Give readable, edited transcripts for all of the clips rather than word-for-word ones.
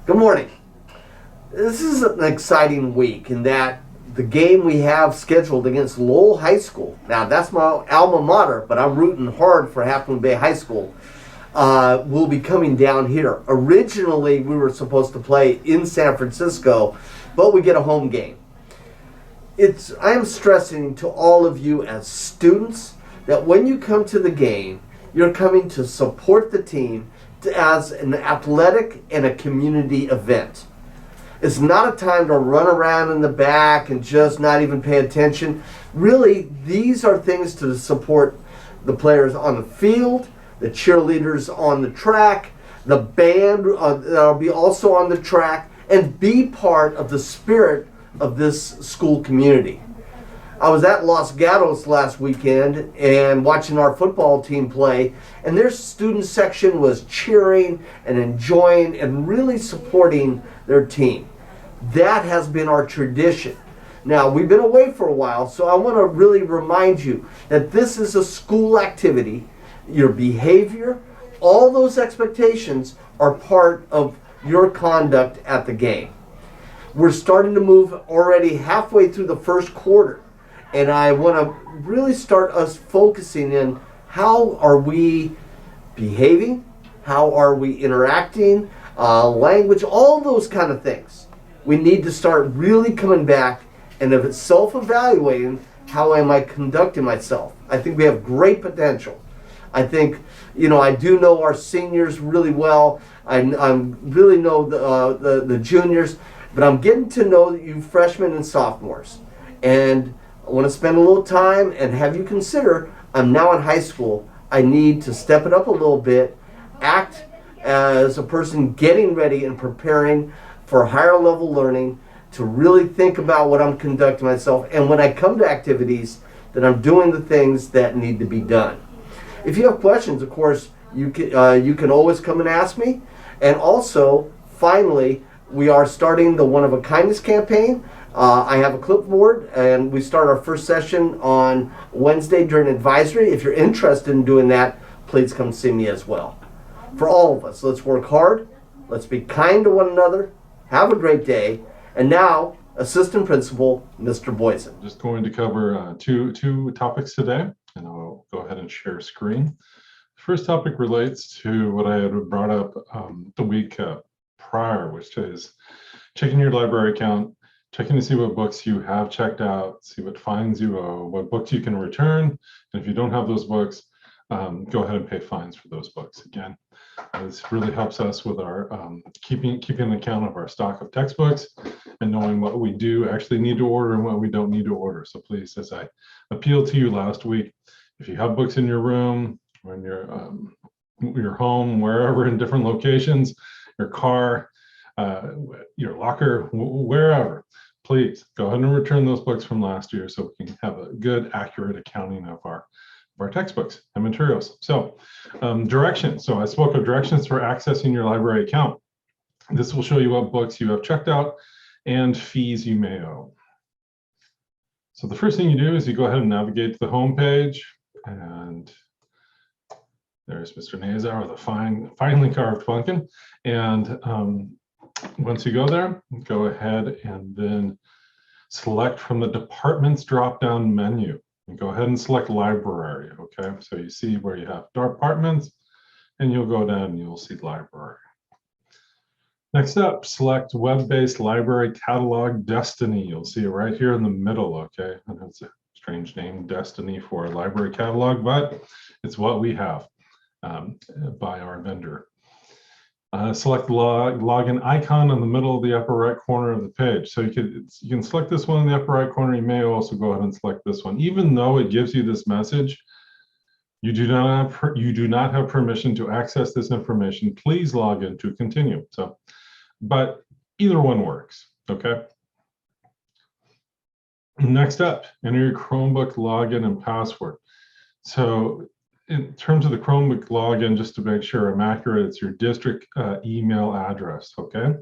Good morning. This is an exciting week in that the game we have scheduled against Lowell High School. Now, that's my alma mater, but I'm rooting hard for Half Moon Bay High School. Will be coming down here. Originally, we were supposed to play in San Francisco, but we get a home game. I am stressing to all of you as students that when you come to the game, you're coming to support the team as an athletic and a community event. It's not a time to run around in the back and just not even pay attention. Really, these are things to support the players on the field, the cheerleaders on the track, the band that'll be also on the track, and be part of the spirit of this school community. I was at Los Gatos last weekend and watching our football team play, and their student section was cheering and enjoying and really supporting their team. That has been our tradition. Now, we've been away for a while, so I want to really remind you that this is a school activity. Your behavior, all those expectations are part of your conduct at the game. We're starting to move already halfway through the first quarter. And I want to really start us focusing in how are we behaving, how are we interacting, language, all those kind of things. We need to start really coming back and if it's self-evaluating, how am I conducting myself? I think we have great potential. I think, I do know our seniors really well. I really know the juniors, but I'm getting to know you freshmen and sophomores. And I want to spend a little time and have you consider, I'm now in high school. I need to step it up a little bit, act as a person getting ready and preparing for higher level learning, to really think about what I'm conducting myself. And when I come to activities, that I'm doing the things that need to be done. If you have questions, of course, you can always come and ask me. And also, finally, we are starting the One of a Kindness campaign. I have a clipboard, and we start our first session on Wednesday during advisory. If you're interested in doing that, please come see me as well. For all of us, let's work hard. Let's be kind to one another. Have a great day. And now, Assistant Principal, Mr. Boyson. Just going to cover two topics today, and I'll go ahead and share screen. The first topic relates to what I had brought up the week prior, which is checking your library account, checking to see what books you have checked out, see what fines you owe, what books you can return, and if you don't have those books, go ahead and pay fines for those books. Again, this really helps us with our keeping an account of our stock of textbooks and knowing what we do actually need to order and what we don't need to order. So please, as I appealed to you last week, if you have books in your room or in your home, wherever in different locations, your car, your locker, wherever, please go ahead and return those books from last year so we can have a good, accurate accounting of our textbooks and materials. So directions. So I spoke of directions for accessing your library account. This will show you what books you have checked out and fees you may owe. So the first thing you do is you go ahead and navigate to the home page, and there's Mr. Nazar, the finely carved pumpkin. And once you go there, go ahead and then select from the departments drop-down menu. And go ahead and select library, okay? So you see where you have departments, and you'll go down and you'll see library. Next up, select web-based library catalog Destiny. You'll see it right here in the middle, okay? And it's a strange name, Destiny, for a library catalog, but it's what we have by our vendor. Select the login icon in the middle of the upper right corner of the page. So you can select this one in the upper right corner. You may also go ahead and select this one. Even though it gives you this message, you do not have permission to access this information. Please log in to continue. So, but either one works, okay? Next up, enter your Chromebook login and password. So in terms of the Chromebook login, just to make sure I'm accurate, it's your district email address, okay?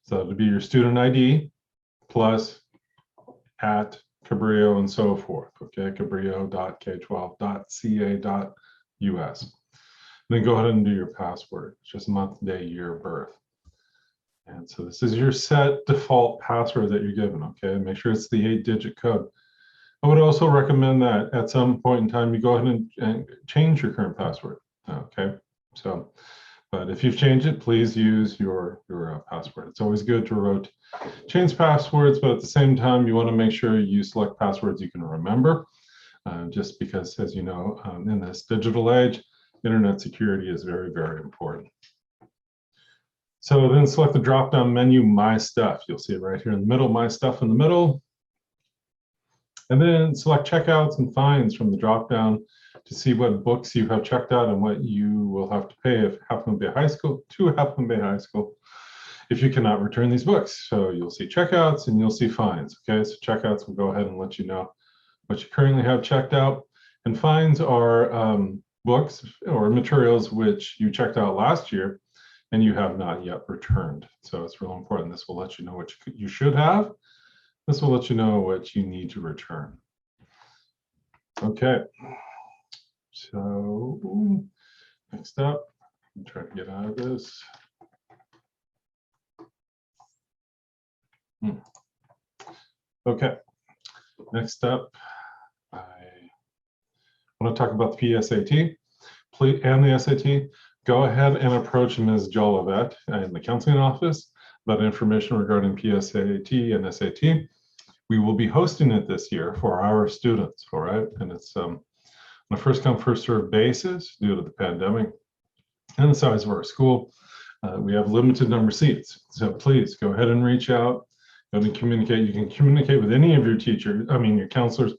So it'll be your student ID plus at Cabrillo and so forth, okay? Cabrillo.k12.ca.us. Then go ahead and do your password, just month, day, year, birth. And so this is your set default password that you're given, okay? Make sure it's the 8-digit code. I would also recommend that at some point in time, you go ahead and change your current password, okay? So, but if you've changed it, please use your password. It's always good to change passwords, but at the same time, you want to make sure you select passwords you can remember, just because, as you know, in this digital age, internet security is very, very important. So then select the drop-down menu, My Stuff. You'll see it right here in the middle, My Stuff in the middle. And then select checkouts and fines from the drop-down to see what books you have checked out and what you will have to pay if Half Moon Bay High School, to Half Moon Bay High School, if you cannot return these books. So you'll see checkouts and you'll see fines. Okay, so checkouts will go ahead and let you know what you currently have checked out. And fines are books or materials which you checked out last year and you have not yet returned. So it's real important. This will let you know what you should have. This will let you know what you need to return. Okay, so next up, I'm trying to get out of this. Okay, next up, I want to talk about the PSAT and the SAT. Go ahead and approach Ms. Jolivet in the counseling office about information regarding PSAT and SAT. We will be hosting it this year for our students, all right? And it's on a first come, first served basis due to the pandemic and the size of our school. We have limited number of seats. So please go ahead and reach out and communicate. You can communicate with any of your teachers, your counselors,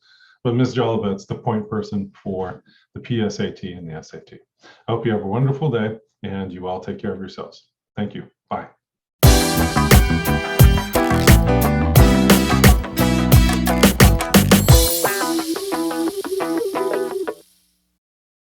but Ms. Jolivet's the point person for the PSAT and the SAT. I hope you have a wonderful day and you all take care of yourselves. Thank you. Bye.